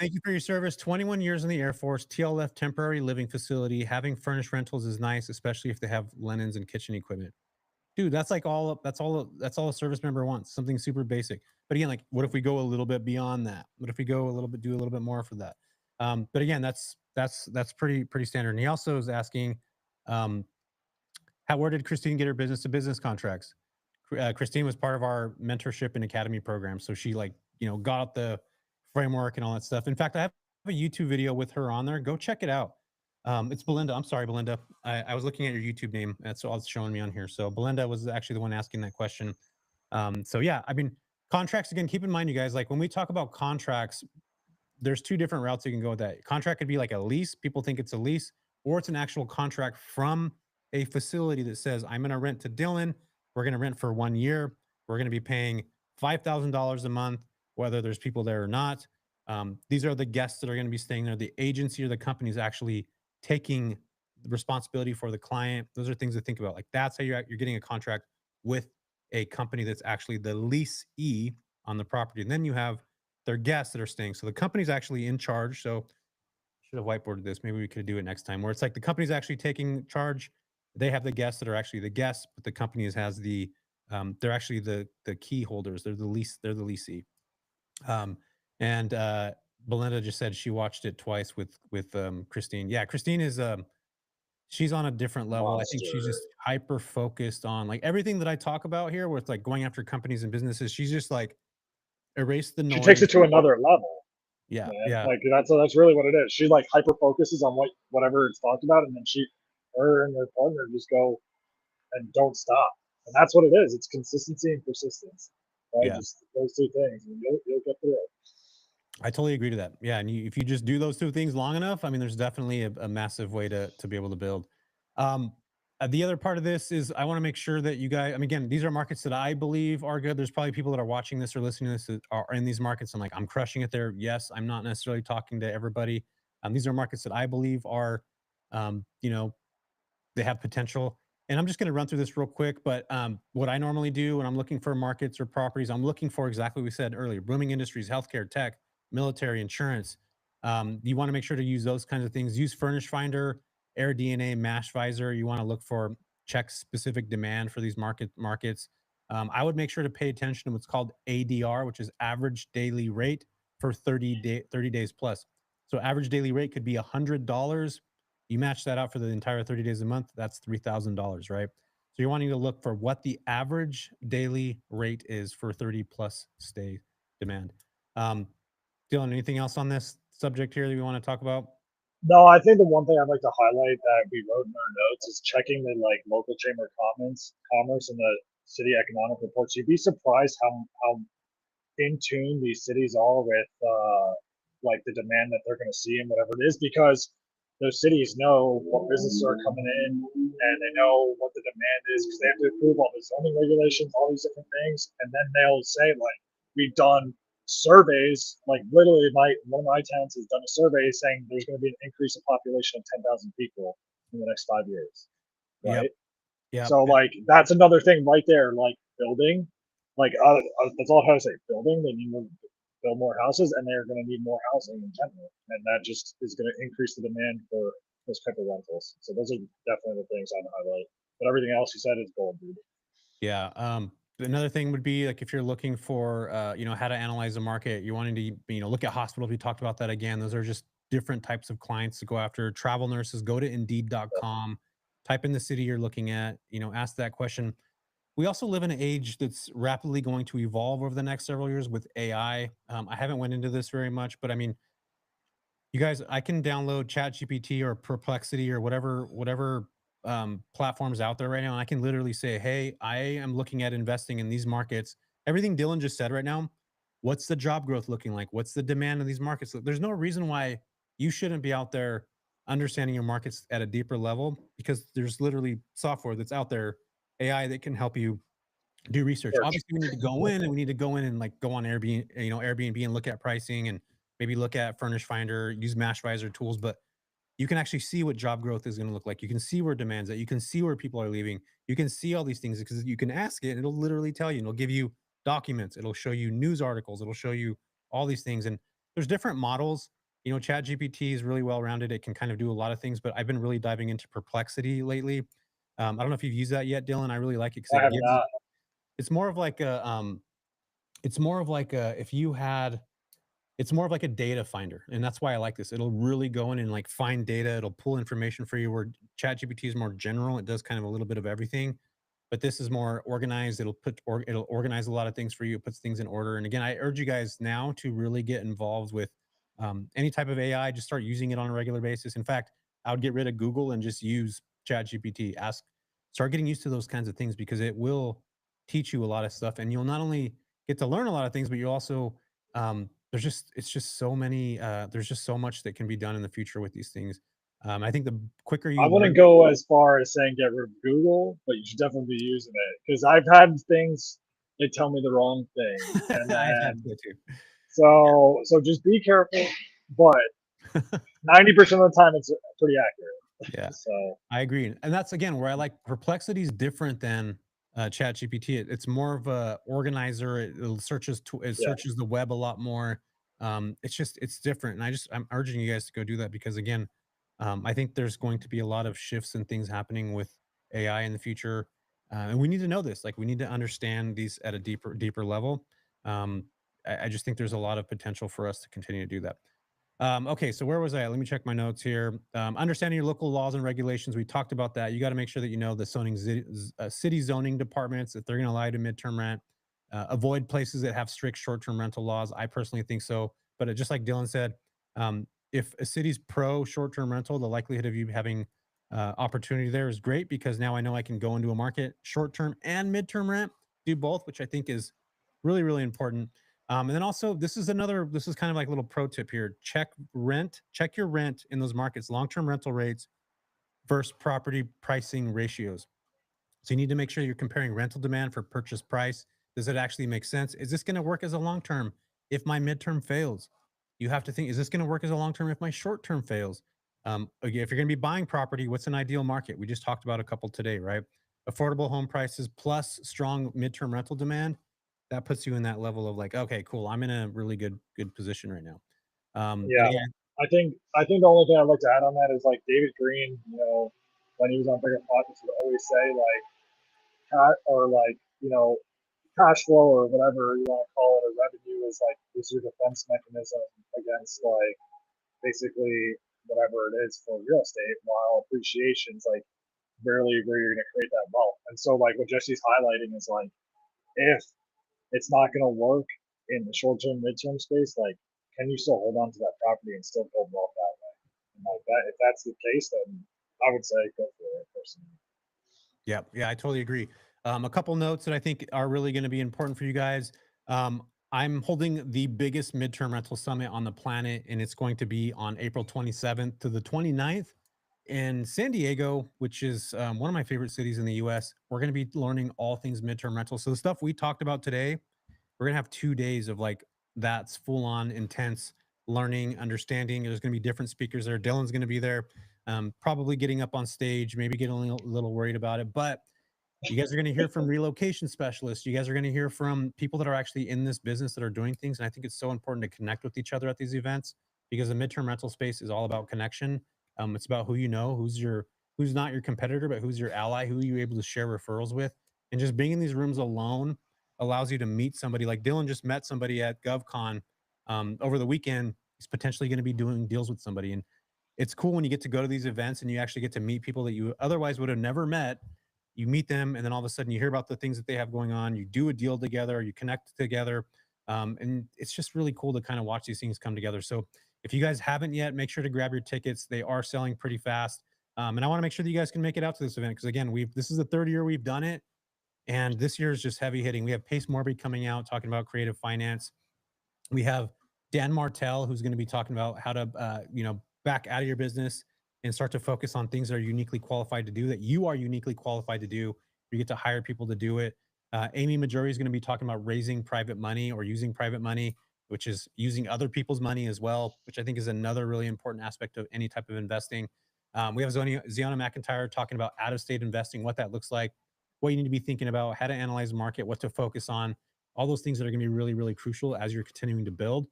Thank you for your service. 21 years in the Air Force, TLF temporary living facility. Having furnished rentals is nice, especially if they have linens and kitchen equipment. Dude, that's like that's all a service member wants, something super basic. But again, like what if we go a little bit beyond that? What if we go a little bit, do a little bit more for that? But again, that's pretty standard. And he also is asking, um, how where did Christine get her business to business contracts? Christine was part of our mentorship and academy program, so she like got out the framework and all that stuff. In fact, I have a YouTube video with her on there. Go check it out. It's Belinda. I'm sorry, Belinda. I was looking at your YouTube name. That's all it's showing me on here. So Belinda was actually the one asking that question. So yeah, I mean, contracts again. Keep in mind, you guys, like when we talk about contracts, there's two different routes you can go with that. Contract could be like a lease. People think it's a lease, or it's an actual contract from a facility that says, I'm going to rent to Dylan. We're going to rent for 1 year. We're going to be paying $5,000 a month, whether there's people there or not. These are the guests that are going to be staying there. The agency or the company is actually taking the responsibility for the client. Those are things to think about. Like that's how you're getting a contract with a company that's actually the leasee on the property. And then you have their guests that are staying. So the company's actually in charge. So should have whiteboarded this. Maybe we could do it next time where it's like the company's actually taking charge. They have the guests that are actually the guests, but the company has the they're actually the key holders. They're the leasee. Um, and Belinda just said she watched it twice with Christine. Yeah, Christine is she's on a different level. I think she's Monster. just hyper focused on like everything that I talk about here with like going after companies and businesses. She's just like erase the She takes noise. it to another level. Yeah, man. yeah, Like that's really what it is. She like hyper focuses on whatever it's talked about, and then her and her partner just go and don't stop. And that's what it is. It's consistency and persistence, right? yeah. Just those two things, and you'll get through it. I totally agree to that. Yeah, and if you just do those two things long enough, I mean, there's definitely a massive way to be able to build. Um, the other part of this is I want to make sure that you guys. I mean, again, these are markets that I believe are good. There's probably people that are watching this or listening to this that are in these markets. I'm like, I'm crushing it there. Yes, I'm not necessarily talking to everybody. These are markets that I believe are, you know, they have potential. And I'm just going to run through this real quick. But what I normally do when I'm looking for markets or properties, I'm looking for exactly what we said earlier: booming industries, healthcare, tech, military, insurance. You want to make sure to use those kinds of things. Use Furnish Finder, Air DNA, Mash Visor. You want to look for check specific demand for these markets. I would make sure to pay attention to what's called ADR, which is average daily rate for 30 days plus. So average daily rate could be $100. You match that out for the entire 30 days a month, that's $3,000, right? So you're wanting to look for what the average daily rate is for 30 plus stay demand. Um, Dylan, anything else on this subject here that you want to talk about? No, I think the one thing I'd like to highlight that we wrote in our notes is checking the like local chamber of commerce and the city economic reports. You'd be surprised how in tune these cities are with like the demand that they're going to see and whatever it is, because those cities know what businesses are coming in and they know what the demand is because they have to approve all the zoning regulations, all these different things, and then they'll say like we've done surveys, like literally one of my towns has done a survey saying there's going to be an increase in population of 10,000 people in the next 5 years, Yep. right? Yep. So like that's another thing right there. Like building, like that's all I have to say. Building, they need to build more houses, and they're going to need more housing in general, and that just is going to increase the demand for those type of rentals. So those are definitely the things I'd highlight. But everything else you said is gold, dude. Yeah. Another thing would be like if you're looking for, how to analyze the market, you're wanting to, look at hospitals. We talked about that again. Those are just different types of clients to go after. Travel nurses, go to indeed.com, type in the city you're looking at, ask that question. We also live in an age that's rapidly going to evolve over the next several years with AI. I haven't went into this very much, but I mean, you guys, I can download ChatGPT or Perplexity or whatever platforms out there right now, and I can literally say, "Hey, I am looking at investing in these markets." Everything Dylan just said right now. What's the job growth looking like? What's the demand of these markets? There's no reason why you shouldn't be out there understanding your markets at a deeper level because there's literally software that's out there, AI that can help you do research. Search. Obviously, we need to go in and we need to go in and like go on Airbnb and look at pricing and maybe look at Furnish Finder, use Mashvisor tools, but you can actually see what job growth is going to look like. You can see where demand's at. You can see where people are leaving. You can see all these things because you can ask it and it'll literally tell you. It'll give you documents. It'll show you news articles. It'll show you all these things. And there's different models. Chat GPT is really well rounded. It can kind of do a lot of things, but I've been really diving into Perplexity lately. I don't know if you've used that yet, Dylan. I really like it because I it have gives not. it's more of like a it's more of like a if you had it's more of like a data finder, and that's why I like this. It'll really go in and like find data. It'll pull information for you. Where ChatGPT is more general. It does kind of a little bit of everything, but this is more organized. It'll organize a lot of things for you. It puts things in order. And again, I urge you guys now to really get involved with any type of AI. Just start using it on a regular basis. In fact, I would get rid of Google and just use ChatGPT. Start getting used to those kinds of things because it will teach you a lot of stuff, and you'll not only get to learn a lot of things, but you also it's just so many there's just so much that can be done in the future with these things. I think the quicker I you wouldn't learn. go as far as saying get rid of Google, but you should definitely be using it because I've had things they tell me the wrong thing, and I've had then to too. so just be careful. But 90% of the time, it's pretty accurate. Yeah, So I agree, and that's again where I like Perplexity is different than ChatGPT. It's more of a organizer. It yeah, searches the web a lot more. It's different, and I'm urging you guys to go do that because again, I think there's going to be a lot of shifts and things happening with AI in the future, and we need to know this. Like we need to understand these at a deeper level. Um, I just think there's a lot of potential for us to continue to do that. Okay, so where was I at? Let me check my notes here. Understanding your local laws and regulations. We talked about that. You got to make sure that you know the city zoning departments if they're going to allow you to midterm rent. Avoid places that have strict short-term rental laws. I personally think so. But just like Dylan said, if a city's pro short-term rental, the likelihood of you having opportunity there is great because now I know I can go into a market short-term and midterm rent, do both, which I think is really, really important. And then also, this is kind of like a little pro tip here. Check your rent in those markets, long-term rental rates versus property pricing ratios. So you need to make sure you're comparing rental demand for purchase price. Does it actually make sense? Is this going to work as a long term if my midterm fails? You have to think, is this going to work as a long term if my short term fails? Again, if you're going to be buying property, what's an ideal market? We just talked about a couple today, right? Affordable home prices plus strong midterm rental demand. That puts you in that level of like, okay, cool. I'm in a really good position right now. And Yeah, again, I think the only thing I'd like to add on that is like David Green, when he was on Bigger Pockets, would always say like or like cash flow or whatever you want to call it, or revenue is your defense mechanism against like basically whatever it is for real estate, while appreciation's like barely where you're going to create that wealth. And so like what Jesse's highlighting is like if it's not going to work in the short term, midterm space, like can you still hold on to that property and still build wealth that way? And like that, if that's the case, then I would say go for it personally. yeah, yeah, I totally agree. A couple notes that I think are really going to be important for you guys. I'm holding the biggest midterm rental summit on the planet, and it's going to be on April 27th to the 29th in San Diego, which is one of my favorite cities in the US. We're going to be learning all things midterm rental. So the stuff we talked about today, we're gonna have 2 days of like that's full on intense learning, understanding. There's gonna be different speakers there. Dylan's gonna be there, probably getting up on stage, maybe getting a little worried about it. But you guys are going to hear from relocation specialists. You guys are going to hear from people that are actually in this business that are doing things. And I think it's so important to connect with each other at these events because the midterm rental space is all about connection. It's about who you know, who's not your competitor, but who's your ally, who you're able to share referrals with. And just being in these rooms alone allows you to meet somebody like Dylan just met somebody at GovCon over the weekend. He's potentially going to be doing deals with somebody. And it's cool when you get to go to these events and you actually get to meet people that you otherwise would have never met. You meet them, and then all of a sudden you hear about the things that they have going on. You do a deal together, you connect together, and it's just really cool to kind of watch these things come together. So if you guys haven't yet, make sure to grab your tickets. They are selling pretty fast, and I want to make sure that you guys can make it out to this event because again, we've this is the third year we've done it, and this year is just heavy hitting. We have Pace Morby coming out talking about creative finance. We have Dan Martell, who's going to be talking about how to, back out of your business and start to focus on things that are uniquely qualified to do that you are uniquely qualified to do. You get to hire people to do it. Amy Majori is going to be talking about raising private money or using private money, which is using other people's money as well, which I think is another really important aspect of any type of investing. We have Ziona McIntyre talking about out of state investing, what that looks like, what you need to be thinking about, how to analyze market, what to focus on, all those things that are going to be really, really crucial as you're continuing to build.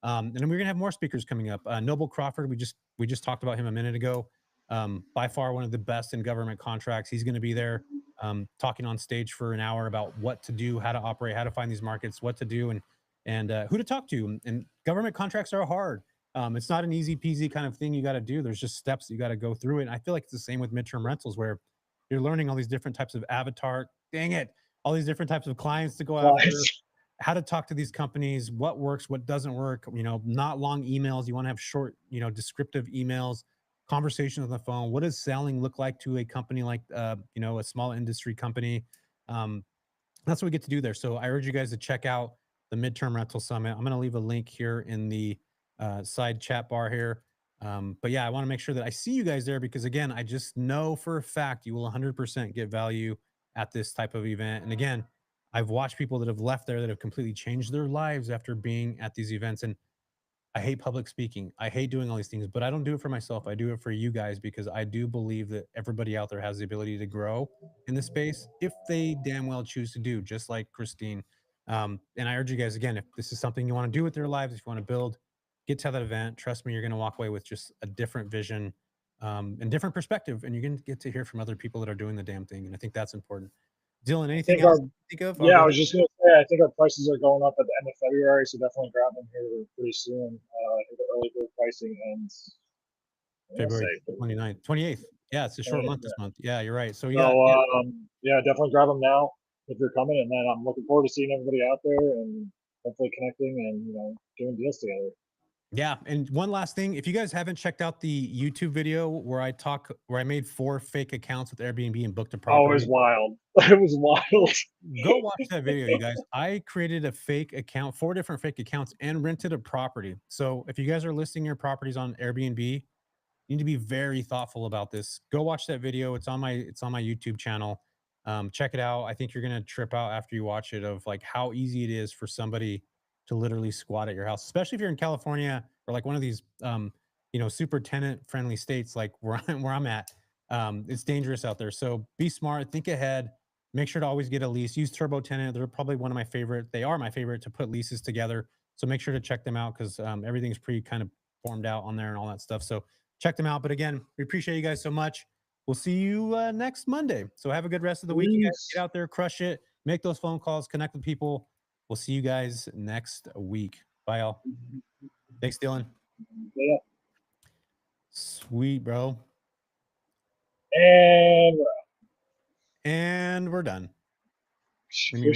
And then we're going to have more speakers coming up. Noble Crawford, we just talked about him a minute ago. By far one of the best in government contracts. He's going to be there talking on stage for an hour about what to do, how to operate, how to find these markets, what to do, and who to talk to. And government contracts are hard. It's not an easy peasy kind of thing you got to do. There's just steps that you got to go through it. And I feel like it's the same with midterm rentals where you're learning all these different types of avatar. Dang it, all these different types of clients to go after, Clients. how to talk to these companies, what works, what doesn't work, not long emails. You want to have short, descriptive emails, conversations on the phone. What does selling look like to a company like, a small industry company? Um, that's what we get to do there. So I urge you guys to check out the Midterm Rental Summit. I'm going to leave a link here in the side chat bar here. But yeah, I want to make sure that I see you guys there because again, I just know for a fact you will 100% get value at this type of event. And again, I've watched people that have left there that have completely changed their lives after being at these events. And I hate public speaking. I hate doing all these things, but I don't do it for myself. I do it for you guys because I do believe that everybody out there has the ability to grow in this space if they damn well choose to do, just like Christine. And I urge you guys again, if this is something you want to do with your lives, if you want to build, get to that event. Trust me, you're going to walk away with just a different vision and different perspective, and you're going to get to hear from other people that are doing the damn thing. And I think that's important. Dylan, I anything think our else you think of? Oh, Yeah, go I ahead. was just gonna say, I think our prices are going up at the end of February, so definitely grab them here pretty soon. I think the early bird pricing ends. I want to February say the 29th, 28th. Yeah, it's a short 20th. month this month. Yeah, you're right. So So yeah, yeah, yeah, definitely grab them now if you're coming, and then I'm looking forward to seeing everybody out there and hopefully connecting and doing deals together. Yeah, and one last thing, if you guys haven't checked out the YouTube video where I made 4 fake accounts with Airbnb and booked a Oh, it was property, wild. It was wild. go watch that video, you guys. I created a fake account, 4 different fake accounts, and rented a property. So if you guys are listing your properties on Airbnb, you need to be very thoughtful about this. Go watch that video. It's on my YouTube channel. Check it out. I think you're gonna trip out after you watch it of like how easy it is for somebody to literally squat at your house, especially if you're in California or like one of these super tenant friendly states like where I'm at. It's dangerous out there. So be smart, think ahead, make sure to always get a lease. Use Turbo Tenant. They're probably one of my favorite. They are my favorite to put leases together. So make sure to check them out because everything's pretty kind of formed out on there and all that stuff. So check them out. But again, we appreciate you guys so much. We'll see you next Monday. So have a good rest of the week. You guys get Peace. out there, crush it, make those phone calls, connect with people. We'll see you guys next week. Bye, all. Thanks, Dylan. Yeah. Sweet, bro. And And we're done. we should